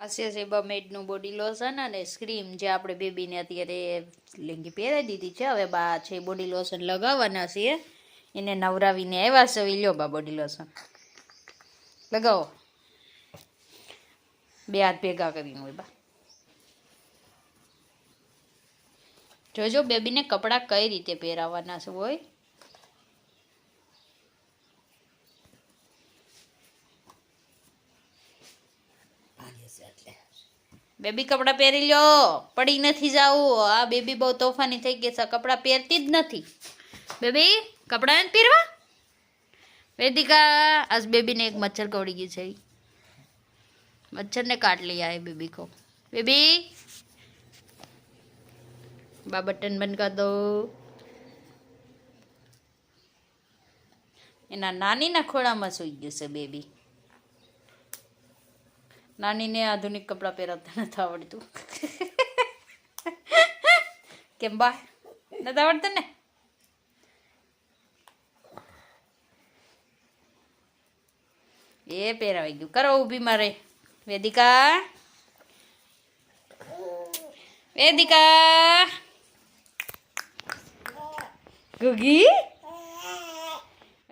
Asiya મેડનું body lotion અને scream જે આપણે બેબીને અત્યારે લેંગી પહેરાવી દીધી છે. હવે બા છે બોડી લોશન લગાવવાના છીએ. એને નવરાવીને આવ્યા છે. લ્યો બા બોડી લોશન લગાવો. બે હાથ ભેગા કરીને હોય બા. જોજો બેબીને કપડાં કઈ રીતે પહેરાવવાના છે હોય. બેબી કપડાં પહેરી લ્યો, પડી નથી જાવું. આ બેબી બહુ તોફાની થઈ ગઈ છે, કપડાં પહેરતી જ નથી. બેબી કપડાં નથી પહેરવા. વેદિકા આજ બેબીને એક મચ્છર કવડી ગયું છે. मच्छर ने काट लिया है बेबी को. बेबी बा बटन बंद कर दो. एना नानी ना खोड़ामां सूई गयुं छे बेबी. नानी ने आधुनिक कपड़ा પહેરતા નથી આવડતું. કેમ બા નથી આવડતું ને. એ પહેરાવી ગયું. કરો ઊભી મારે. વેદિકા વેદિકા ગુગી